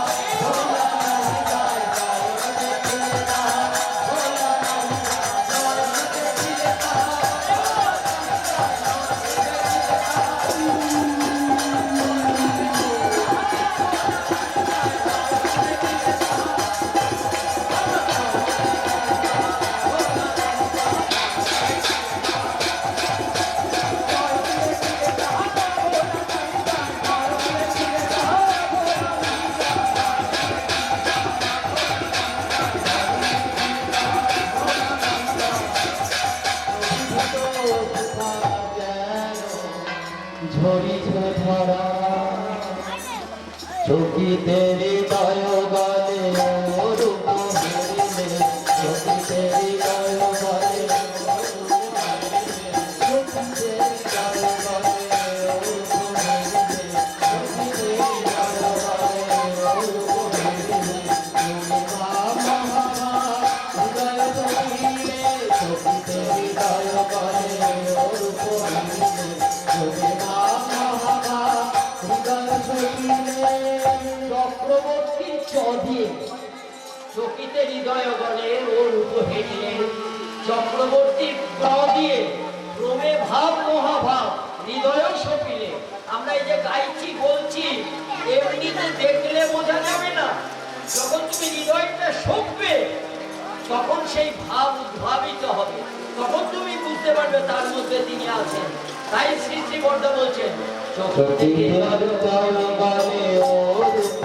ভোলা নাহি যায় নয়ন দেখিলে তাহা ভোলা নাহি যায় নয়ন দেখিলে তাহা ঝরিছে ধরা চকিতে হৃদয় গলে রূপ হেরিলে চকিতে সখীতে হৃদয় বলে সখীতে হৃদয় বলে সখীতে হৃদয় চক্রবর্তী চদিয়ে চকিতে হৃদয় গলে ও রূপ হেরিলে চক্রবর্তী দিয়ে ক্রমে ভাব মহাভাব হৃদয় সপিলে। আমরা এই যে গাইছি বলছি এমনিতে দেখলে বোঝা যাবে না, যখন তুমি হৃদয়টা সপবে তখন সেই ভাব উদ্ভাবিত হবে, তখন তুমি বুঝতে পারবে তার মধ্যে তিনি আছেন। তাই শ্রী শ্রী বর্দা বলছেন চকিতে হৃদয় গলে ও রূপ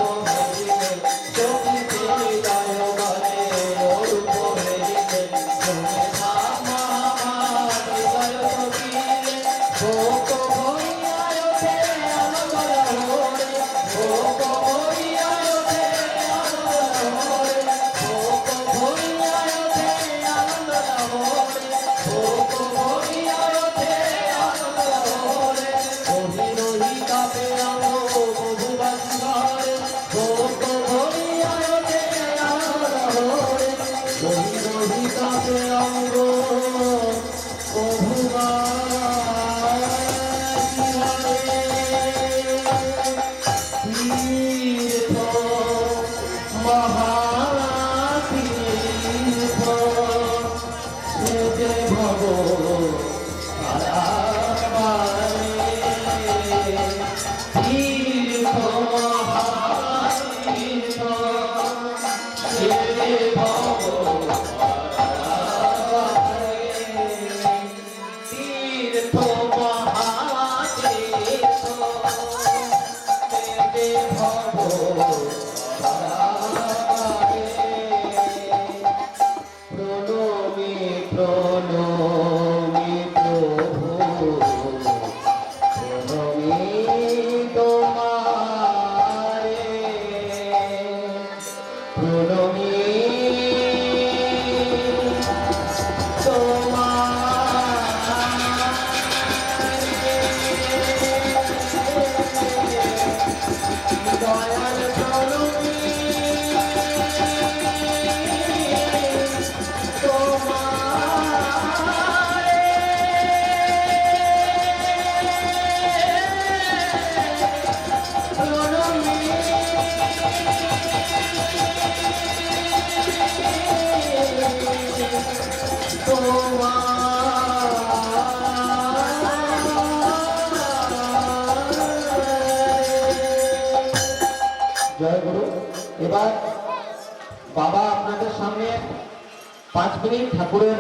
জয় গুরু। এবার বাবা আপনাদের সামনে 5 মিনিট ঠাকুরের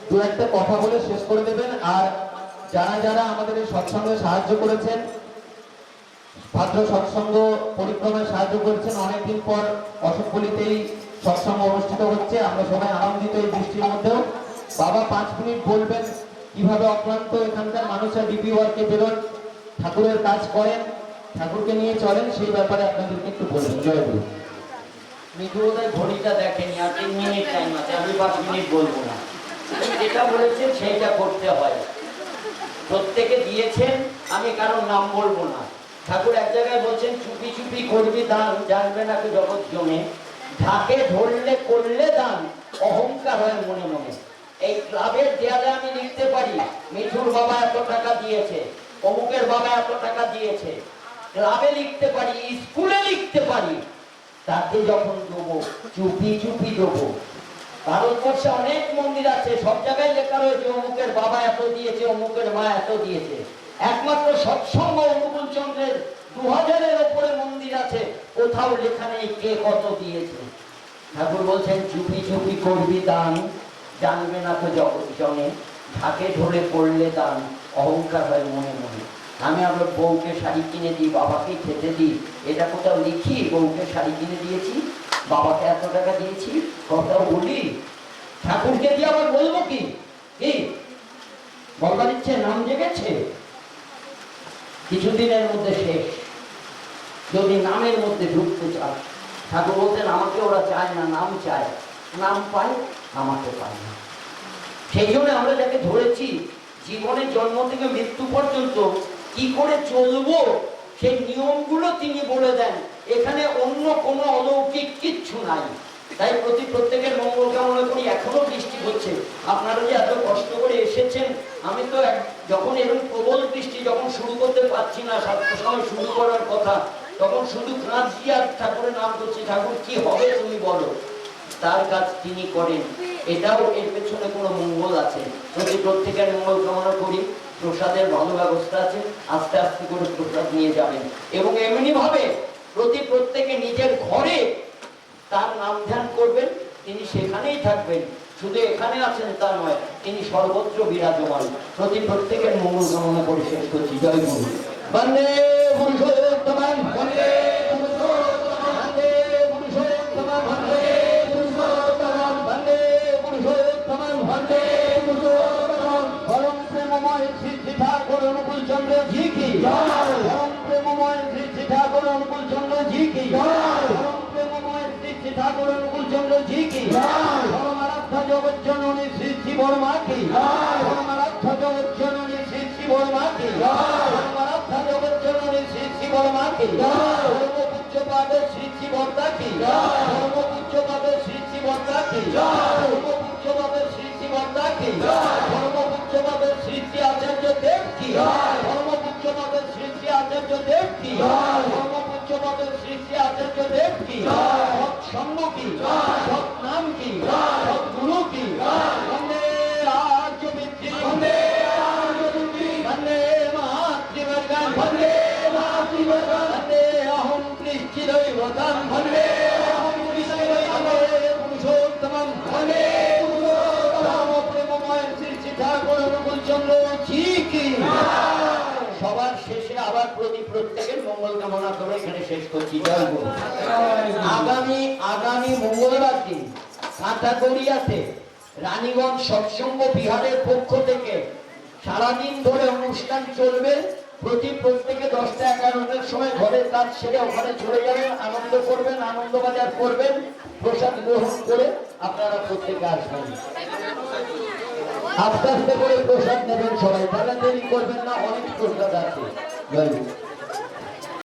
দু একটা কথা বলে শেষ করে দেবেন। আর যারা যারা আমাদের এই সৎসঙ্গে সাহায্য করেছেন, ভাদ্র সৎসঙ্গ পরিক্রমায় সাহায্য করেছেন, অনেকদিন পর অশোকপল্লীতেই সৎসঙ্গ অনুষ্ঠিত হচ্ছে, আমরা সবাই আনন্দিত এই বৃষ্টির মধ্যেও। বাবা 5 মিনিট বলবেন কিভাবে অক্লান্ত এখানকার মানুষরা ডিপি ওয়ার্কে বেরোন, ঠাকুরের কাজ করেন, ঠাকুরকে নিয়ে চলেন, সেই ব্যাপারে আপনাদেরকে একটু বলবেন। জয় গুরু। মিঠুদের ঘড়িটা দেখেনি, আর 3 মিনিট টাইম আছে, আমি 5 মিনিট বলবো না। যেটা বলেছেন সেইটা করতে হয়, প্রত্যেকে দিয়েছেন, আমি কারোর নাম বলবো না। ঠাকুর এক জায়গায় বলছেন চুপি চুপি করবি দান, জানবে না কি জগৎ জমে, ঢাকে ধরলে করলে দান, অহংকার হয় মনে মনে। এই ক্লাবের দেয়ালে আমি লিখতে পারি মিঠুর বাবা এত টাকা দিয়েছে, অমুকের বাবা এত টাকা দিয়েছে, ক্লাবে লিখতে পারি, স্কুলে লিখতে পারি, তাতে যখন দেবো চুপি চুপি দেবো। ভারতবর্ষে অনেক মন্দির আছে, সব জায়গায় লেখা রয়েছে অমুকের বাবা এত দিয়েছে, অমুকের মা এত দিয়েছে। একমাত্র সৎসঙ্গ অনুকূল চন্দ্রের 2000-এর উপরে মন্দির আছে, কোথাও লেখা নেই কে কত দিয়েছে। ঠাকুর বলছেন চুপি চুপি করবি দান, জানবে না তো জগৎ জনে, ঢাকে ধরে করলে দান, অহংকার হয় মনে মনে। আমি আমার বউকে শাড়ি কিনে দিই, বাবাকে খেতে দিই, এটা কোথাও লিখি বউকে শাড়ি কিনে দিয়েছি, বাবাকে এত টাকা দিয়েছি, কোথাও বলি? ঠাকুরকে দিয়ে আবার বলবো কি? কি বলবার ইচ্ছে নাম জেগেছে, কিছুদিনের মধ্যে শেষ। যদি নামের মধ্যে ঢুকতে চায়, ঠাকুর বলতেন আমাকে ওরা চায় না, নাম চায়। নাম পায়, আমাকে পায় না। সেই জন্য আমরা যাকে ধরেছি জীবনের জন্ম থেকে মৃত্যু পর্যন্ত কি করে চলবো সেই নিয়মগুলো তিনি বলে দেন। এখানে অন্য কোনো অলৌকিক কিচ্ছু নাই। তাই প্রত্যেকের মঙ্গল কামনা করি। এখনো বৃষ্টি হচ্ছে, আপনারা যে এত কষ্ট করে এসেছেন, আমি তো যখন এরকম প্রবল বৃষ্টি যখন শুরু করতে পারছি না, 7টার সময় শুরু করার কথা, তখন শুধু কাঁদছি আর ঠাকুরের নাম করছি, ঠাকুর কি হবে তুমি বলো। তার কাজ তিনি করেন, এটাও এর পেছনে কোনো মঙ্গল আছে। প্রত্যেকের মঙ্গল কামনা করি। প্রসাদের ভালো ব্যবস্থা আছে, আস্তে আস্তে করে প্রসাদ নিয়ে যাবেন এবং এমনি ভাবে প্রত্যেকে নিজের ঘরে তার নাম ধ্যান করবেন, তিনি সেখানেই থাকবেন। শুধু এখানে আছেন তা নয়, তিনি সর্বত্র বিরাজমান। প্রত্যেকের মঙ্গল কামনা করে শেষ করছি। জয় গুরু। বন্দে পুরুষোত্তমং, বন্দে পুরুষোত্তমং, বন্দে পুরুষোত্তমং, বন্দে পুরুষোত্তমং, বন্দে পুরুষোত্তমং, বন্দে পুরুষোত্তমং। পরম প্রেমময় শ্রী শ্রী ঠাকুর অনুকূল চন্দ্র জি কি জয়। পরম প্রেমময় শ্রী শ্রী ঠাকুর অনুকূল চন্দ্র জি কি জয়। পরম প্রেমময় শ্রী শ্রী ঠাকুর অনুকূল চন্দ্র জি কি জয়। পরমারাধ্য জগৎ জননী শ্রী শ্রী বর্মা কি জয়। পরমারাধ্য জগৎ জননী শ্রী শ্রী বর্মা কি জয়। পরমারাধ্য জগৎ জননী শ্রী শ্রী বর্মা কি জয়। ধর্মপুচ্ছ পাদ শ্রী শ্রী বর্দা কি জয়। ধর্মপুচ্ছ পাদ শ্রী শ্রী বর্দা কি জয়। ধর্মপুচ্ছ পাদ শ্রী শ্রী বর্দা কি জয়। ধর্মপুচ্ছ পাদ শ্রী শ্রী আচার্য দেব কি জয়। ধর্মপুচ্ছ পাদ শ্রী শ্রী আচার্য দেব কি জয়। ধর্মপুচ্ছ পাদ শ্রী শ্রী আচার্য দেব কি জয়। সৎ সঙ্গ কি জয়। সৎ নাম কি জয়। সৎ গুরু কি জয়। বন্দে আর্য বিদ্যি, বন্দে আর্য বিদ্যি, বন্দে মাতৃবর্গং, বন্দে মাতৃবর্গং, বন্দে অহং কৃষ্ণদৈবতং, বন্দে অহং কৃষ্ণদৈবতং, বন্দে পুরুষোত্তমং, বন্দে পুরুষোত্তমং। প্রেমময় শ্রী শ্রী ঠাকুর অনুকূল চন্দ্র জি কি। সবার শেষে আবার প্রত্যেকের মঙ্গল কামনা করে এখানে শেষ করছি। জয় গুরু। আগামী মঙ্গলবার দিন কাঁটাগড়িয়াতে রানীগঞ্জ সৎসঙ্গ বিহারের পক্ষ থেকে সারাদিন ধরে অনুষ্ঠান চলবে। প্রত্যেকে 10টা 11টার সময় ঘরের কাজ সেরে ওখানে চলে যাবেন, আনন্দ করবেন, আনন্দবাজার করবেন, প্রসাদ গ্রহণ করে আপনারা প্রত্যেকে আসবেন। আস্তে আস্তে করে প্রসাদ নেবেন সবাই, তারা দেরি করবেন না, অনেক প্রসাদ আছে। জয় গুরু।